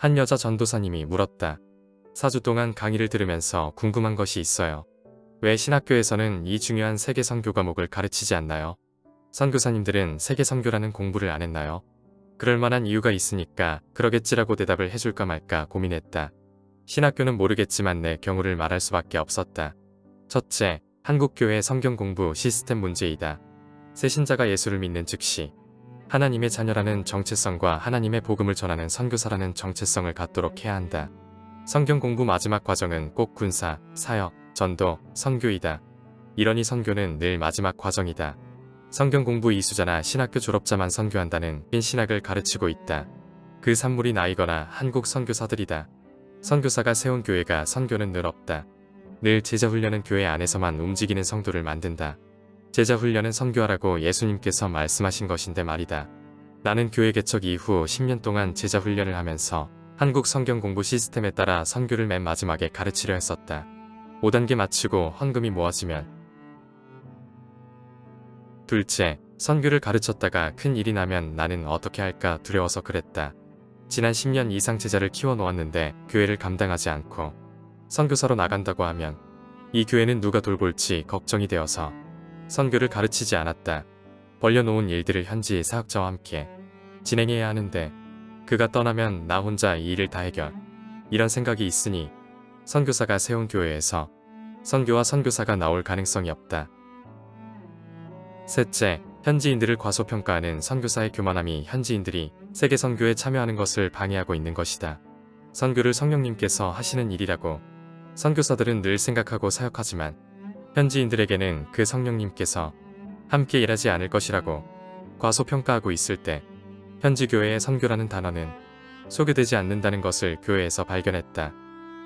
한 여자 전도사님이 물었다. 4주 동안 강의를 들으면서 궁금한 것이 있어요. 왜 신학교에서는 이 중요한 세계 선교 과목을 가르치지 않나요? 선교사님들은 세계 선교라는 공부를 안 했나요? 그럴 만한 이유가 있으니까 그러겠지라고 대답을 해줄까 말까 고민했다. 신학교는 모르겠지만 내 경우를 말할 수밖에 없었다. 첫째, 한국교회 성경 공부 시스템 문제이다. 새 신자가 예수를 믿는 즉시 하나님의 자녀라는 정체성과 하나님의 복음을 전하는 선교사라는 정체성을 갖도록 해야 한다. 성경 공부 마지막 과정은 꼭 군사, 사역, 전도, 선교이다. 이러니 선교는 늘 마지막 과정이다. 성경 공부 이수자나 신학교 졸업자만 선교한다는 빈 신학을 가르치고 있다. 그 산물이 나이거나 한국 선교사들이다. 선교사가 세운 교회가 선교는 늘 없다. 늘 제자 훈련은 교회 안에서만 움직이는 성도를 만든다. 제자 훈련은 선교하라고 예수님께서 말씀하신 것인데 말이다. 나는 교회 개척 이후 10년 동안 제자 훈련을 하면서 한국 성경 공부 시스템에 따라 선교를 맨 마지막에 가르치려 했었다. 5단계 마치고 헌금이 모아지면. 둘째, 선교를 가르쳤다가 큰 일이 나면 나는 어떻게 할까 두려워서 그랬다. 지난 10년 이상 제자를 키워 놓았는데 교회를 감당하지 않고 선교사로 나간다고 하면 이 교회는 누가 돌볼지 걱정이 되어서 선교를 가르치지 않았다. 벌려놓은 일들을 현지 사역자와 함께 진행해야 하는데 그가 떠나면 나 혼자 이 일을 다 해결. 이런 생각이 있으니 선교사가 세운 교회에서 선교와 선교사가 나올 가능성이 없다. 셋째, 현지인들을 과소평가하는 선교사의 교만함이 현지인들이 세계 선교에 참여하는 것을 방해하고 있는 것이다. 선교를 성령님께서 하시는 일이라고 선교사들은 늘 생각하고 사역하지만 현지인들에게는 그 성령님께서 함께 일하지 않을 것이라고 과소평가하고 있을 때 현지 교회의 선교라는 단어는 소개되지 않는다는 것을 교회에서 발견했다.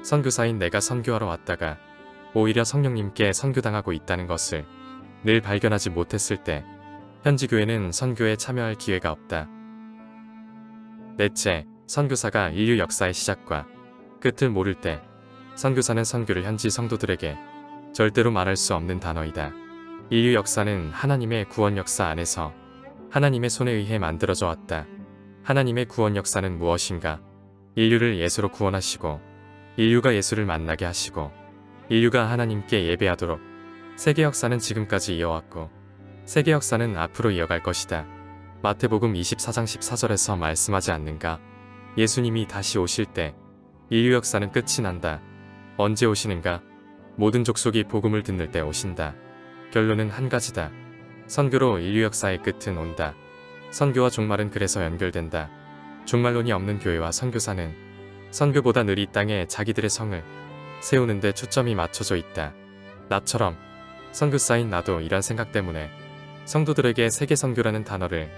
선교사인 내가 선교하러 왔다가 오히려 성령님께 선교당하고 있다는 것을 늘 발견하지 못했을 때 현지 교회는 선교에 참여할 기회가 없다. 넷째, 선교사가 인류 역사의 시작과 끝을 모를 때 선교사는 선교를 현지 성도들에게 절대로 말할 수 없는 단어이다. 인류 역사는 하나님의 구원 역사 안에서 하나님의 손에 의해 만들어져 왔다. 하나님의 구원 역사는 무엇인가? 인류를 예수로 구원하시고 인류가 예수를 만나게 하시고 인류가 하나님께 예배하도록 세계 역사는 지금까지 이어왔고 세계 역사는 앞으로 이어갈 것이다. 마태복음 24장 14절에서 말씀하지 않는가? 예수님이 다시 오실 때 인류 역사는 끝이 난다. 언제 오시는가? 모든 족속이 복음을 듣는 때 오신다. 결론은 한 가지다. 선교로 인류 역사의 끝은 온다. 선교와 종말은 그래서 연결된다. 종말론이 없는 교회와 선교사는 선교보다 늘 이 땅에 자기들의 성을 세우는 데 초점이 맞춰져 있다. 나처럼 선교사인 나도 이런 생각 때문에 성도들에게 세계 선교라는 단어를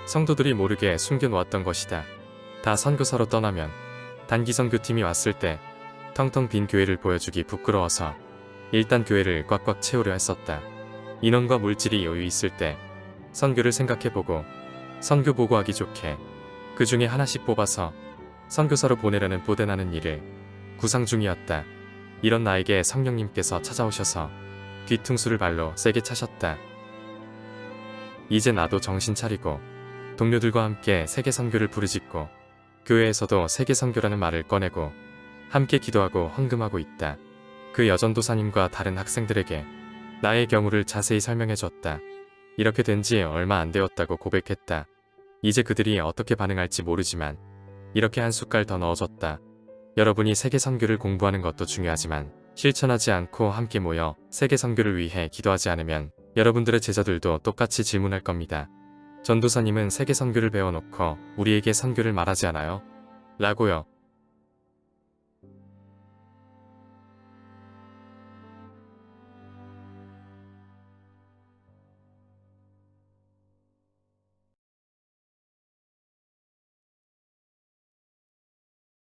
성도들이 모르게 숨겨놓았던 것이다. 다 선교사로 떠나면 단기 선교팀이 왔을 때 텅텅 빈 교회를 보여주기 부끄러워서 일단 교회를 꽉꽉 채우려 했었다. 인원과 물질이 여유 있을 때 선교를 생각해보고 선교 보고하기 좋게 그 중에 하나씩 뽑아서 선교사로 보내려는 보대나는 일을 구상 중이었다. 이런 나에게 성령님께서 찾아오셔서 뒤통수를 발로 세게 차셨다. 이제 나도 정신 차리고 동료들과 함께 세계 선교를 부르짖고 교회에서도 세계 선교라는 말을 꺼내고 함께 기도하고 헌금하고 있다. 그 여전도사님과 다른 학생들에게 나의 경우를 자세히 설명해줬다. 이렇게 된 지 얼마 안 되었다고 고백했다. 이제 그들이 어떻게 반응할지 모르지만 이렇게 한 숟갈 더 넣어줬다. 여러분이 세계 선교를 공부하는 것도 중요하지만 실천하지 않고 함께 모여 세계 선교를 위해 기도하지 않으면 여러분들의 제자들도 똑같이 질문할 겁니다. 전도사님은 세계 선교를 배워놓고 우리에게 선교를 말하지 않아요? 라고요.